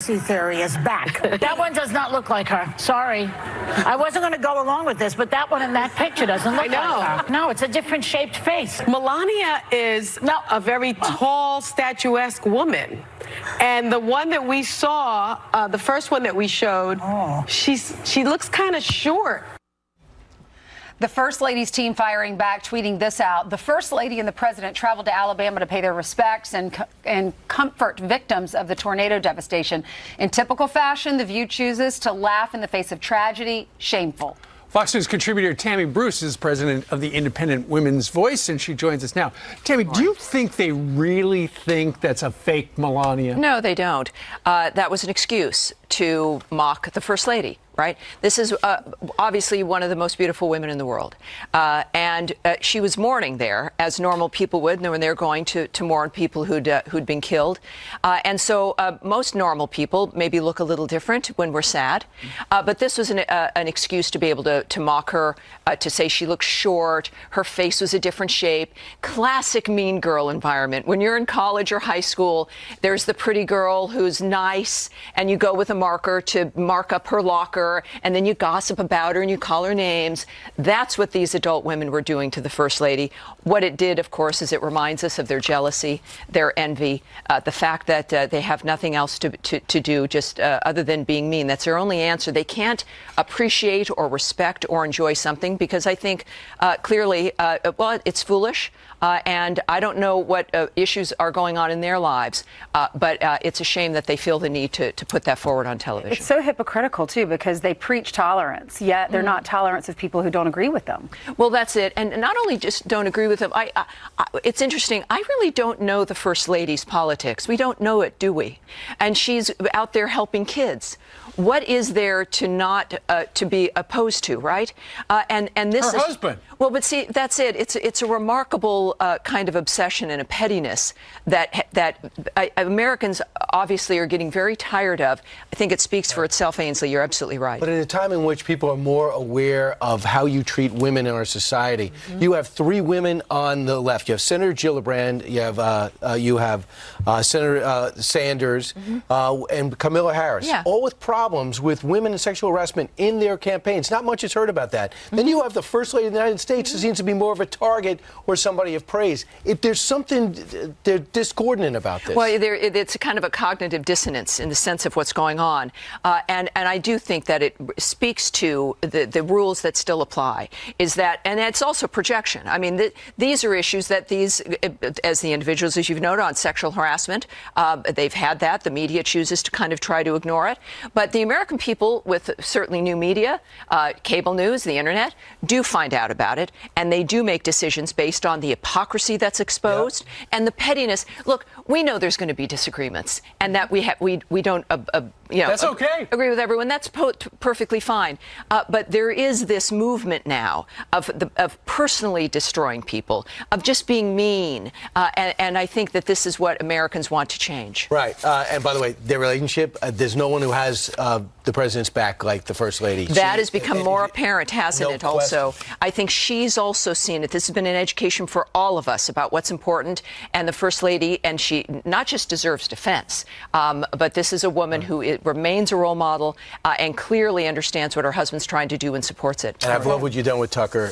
Theory is back. That one does not look like her. Sorry. I wasn't going to go along with this, but that one in that picture doesn't look like her. No, it's a different shaped face. Melania is a very tall, statuesque woman. And the one that we saw, the first one that we showed, she looks kind of short. The First Lady's team firing back, tweeting this out. The First Lady and the President traveled to Alabama to pay their respects and comfort victims of the tornado devastation. In typical fashion, The View chooses to laugh in the face of tragedy. Shameful. Fox News contributor Tammy Bruce is president of the Independent Women's Voice, and she joins us now. Tammy, do you think they really think that's a fake Melania? No, they don't. That was an excuse to mock the First Lady. Right? This is obviously one of the most beautiful women in the world. And she was mourning there, as normal people would, when they're going to mourn people who'd been killed. And so most normal people maybe look a little different when we're sad. But this was an excuse to be able to mock her, to say she looked short, her face was a different shape. Classic mean girl environment. When you're in college or high school, there's the pretty girl who's nice, and you go with a marker to mark up her locker, and then you gossip about her and you call her names. That's what these adult women were doing to the First Lady. What it did, of course, is it reminds us of their jealousy, their envy, the fact that they have nothing else to do just other than being mean. That's their only answer. They can't appreciate or respect or enjoy something because I think clearly, well, it's foolish. And I don't know what issues are going on in their lives, but it's a shame that they feel the need to put that forward on television. It's so hypocritical, too, because they preach tolerance, yet they're not tolerant of people who don't agree with them. Well, that's it. And not only just don't agree with them, it's interesting. I really don't know the First Lady's politics. We don't know it, do we? And she's out there helping kids. What is there to not to be opposed to, right? And this her husband. Well, but see, that's it. It's a remarkable kind of obsession and a pettiness that Americans obviously are getting very tired of. I think it speaks for itself, Ainsley. You're absolutely right. But at a time in which people are more aware of how you treat women in our society, you have three women on the left. You have Senator Gillibrand, you have Senator Sanders, and Kamala Harris, all with problems with women and sexual harassment in their campaigns. Not much is heard about that. Then you have the First Lady of the United States who seems to be more of a target or somebody of praise. If there's something discordant about this. Well, it's a kind of a cognitive dissonance in the sense of what's going on. And I do think that it speaks to the rules that still apply, is that, and it's also projection. I mean, these are issues that as the individuals, as you've noted, on sexual harassment, they've had that. The media chooses to kind of try to ignore it. But the American people, with certainly new media, cable news, the internet, do find out about it, and they do make decisions based on the hypocrisy that's exposed and the pettiness. Look, we know there's going to be disagreements, and that we don't that's okay. Agree with everyone. That's perfectly fine. But there is this movement now of personally destroying people, of just being mean, and I think that this is what Americans want to change. Right. And by the way, their relationship, there's no one who has the president's back like the First Lady. That has become more apparent, hasn't it? Also, question. I think she's also seen it. This has been an education for all of us about what's important, and the First Lady, and she not just deserves defense, but this is a woman who remains a role model and clearly understands what her husband's trying to do and supports it. And I've loved what you've done with Tucker,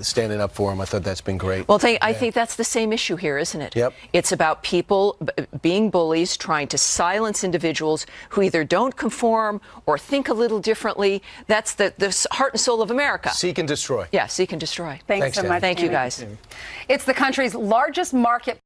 standing up for him. I thought that's been great. Well, I think that's the same issue here, isn't it? Yep. It's about people being bullies, trying to silence individuals who either don't conform or think a little differently. That's the heart and soul of America. Seek and destroy. Yeah, seek and destroy. Thanks so much. Thank you, guys. It's the country's largest market.